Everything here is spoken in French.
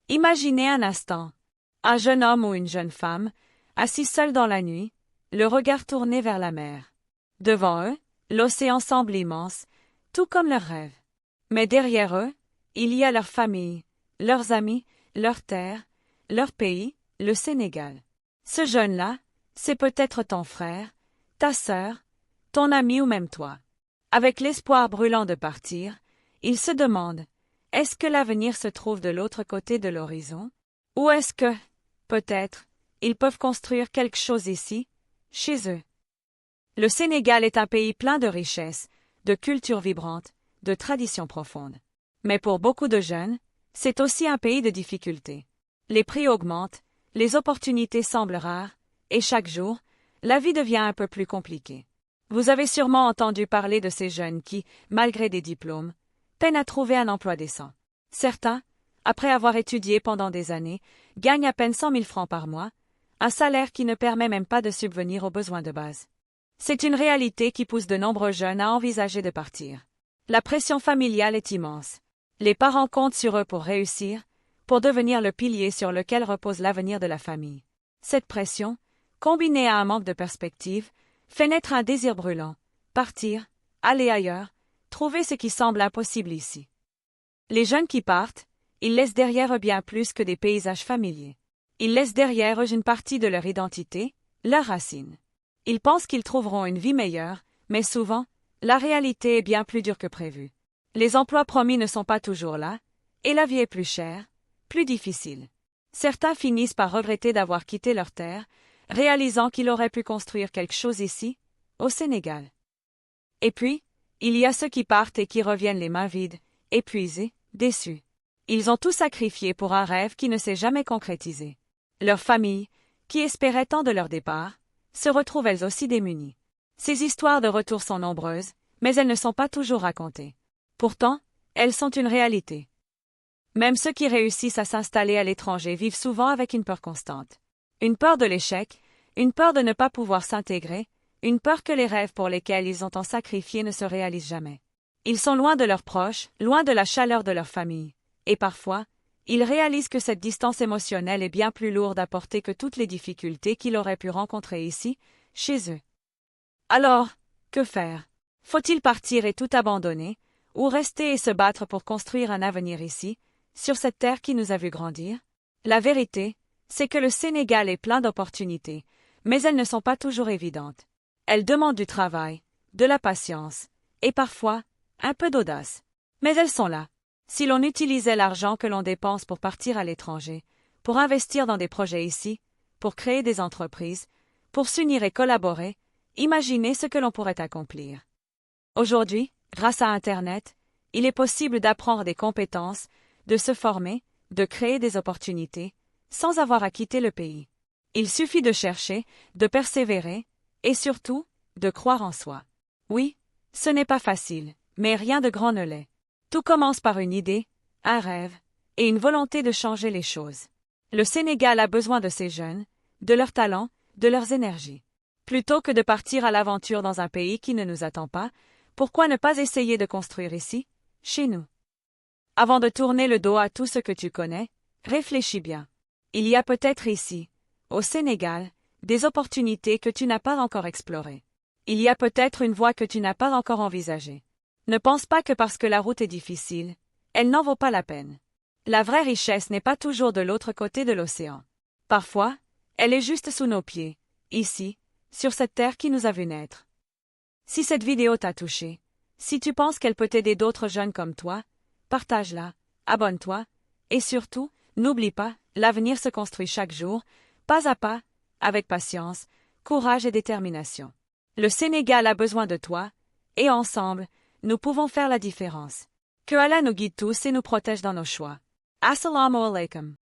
Imaginez un instant. Un jeune homme ou une jeune femme, assis seul dans la nuit, le regard tourné vers la mer. Devant eux, l'océan semble immense, tout comme leurs rêves. Mais derrière eux, il y a leur famille, leurs amis, leur terre, leur pays, le Sénégal. Ce jeune-là, c'est peut-être ton frère, ta sœur, ton ami ou même toi. Avec l'espoir brûlant de partir, il se demande, est-ce que l'avenir se trouve de l'autre côté de l'horizon? Ou est-ce que, peut-être, ils peuvent construire quelque chose ici, chez eux? Le Sénégal est un pays plein de richesses, de cultures vibrantes, de traditions profondes. Mais pour beaucoup de jeunes, c'est aussi un pays de difficultés. Les prix augmentent, les opportunités semblent rares, et chaque jour, la vie devient un peu plus compliquée. Vous avez sûrement entendu parler de ces jeunes qui, malgré des diplômes, peinent à trouver un emploi décent. Certains, après avoir étudié pendant des années, gagnent à peine 100 000 francs par mois, un salaire qui ne permet même pas de subvenir aux besoins de base. C'est une réalité qui pousse de nombreux jeunes à envisager de partir. La pression familiale est immense. Les parents comptent sur eux pour réussir, pour devenir le pilier sur lequel repose l'avenir de la famille. Cette pression, combinée à un manque de perspective, fait naître un désir brûlant, partir, aller ailleurs, trouver ce qui semble impossible ici. Les jeunes qui partent, ils laissent derrière eux bien plus que des paysages familiers. Ils laissent derrière eux une partie de leur identité, leurs racines. Ils pensent qu'ils trouveront une vie meilleure, mais souvent, la réalité est bien plus dure que prévu. Les emplois promis ne sont pas toujours là, et la vie est plus chère, plus difficile. Certains finissent par regretter d'avoir quitté leur terre, réalisant qu'ils auraient pu construire quelque chose ici, au Sénégal. Et puis, il y a ceux qui partent et qui reviennent les mains vides, épuisés, déçus. Ils ont tout sacrifié pour un rêve qui ne s'est jamais concrétisé. Leur famille, qui espérait tant de leur départ, se retrouvent elles aussi démunies. Ces histoires de retour sont nombreuses, mais elles ne sont pas toujours racontées. Pourtant, elles sont une réalité. Même ceux qui réussissent à s'installer à l'étranger vivent souvent avec une peur constante. Une peur de l'échec, une peur de ne pas pouvoir s'intégrer, une peur que les rêves pour lesquels ils ont tant sacrifié ne se réalisent jamais. Ils sont loin de leurs proches, loin de la chaleur de leur famille. Et parfois, ils réalisent que cette distance émotionnelle est bien plus lourde à porter que toutes les difficultés qu'ils auraient pu rencontrer ici, chez eux. Alors, que faire? Faut-il partir et tout abandonner, ou rester et se battre pour construire un avenir ici, sur cette terre qui nous a vu grandir? La vérité, c'est que le Sénégal est plein d'opportunités, mais elles ne sont pas toujours évidentes. Elles demandent du travail, de la patience, et parfois, un peu d'audace. Mais elles sont là. Si l'on utilisait l'argent que l'on dépense pour partir à l'étranger, pour investir dans des projets ici, pour créer des entreprises, pour s'unir et collaborer, imaginez ce que l'on pourrait accomplir. Aujourd'hui, grâce à Internet, il est possible d'apprendre des compétences, de se former, de créer des opportunités, sans avoir à quitter le pays. Il suffit de chercher, de persévérer, et surtout, de croire en soi. Oui, ce n'est pas facile, mais rien de grand ne l'est. Tout commence par une idée, un rêve, et une volonté de changer les choses. Le Sénégal a besoin de ces jeunes, de leurs talents, de leurs énergies. Plutôt que de partir à l'aventure dans un pays qui ne nous attend pas, pourquoi ne pas essayer de construire ici, chez nous? Avant de tourner le dos à tout ce que tu connais, réfléchis bien. Il y a peut-être ici, au Sénégal, des opportunités que tu n'as pas encore explorées. Il y a peut-être une voie que tu n'as pas encore envisagée. Ne pense pas que parce que la route est difficile, elle n'en vaut pas la peine. La vraie richesse n'est pas toujours de l'autre côté de l'océan. Parfois, elle est juste sous nos pieds, ici, sur cette terre qui nous a vu naître. Si cette vidéo t'a touché, si tu penses qu'elle peut aider d'autres jeunes comme toi, partage-la, abonne-toi, et surtout, n'oublie pas, l'avenir se construit chaque jour, pas à pas, avec patience, courage et détermination. Le Sénégal a besoin de toi, et ensemble, nous pouvons faire la différence. Que Allah nous guide tous et nous protège dans nos choix. Assalamu alaikum.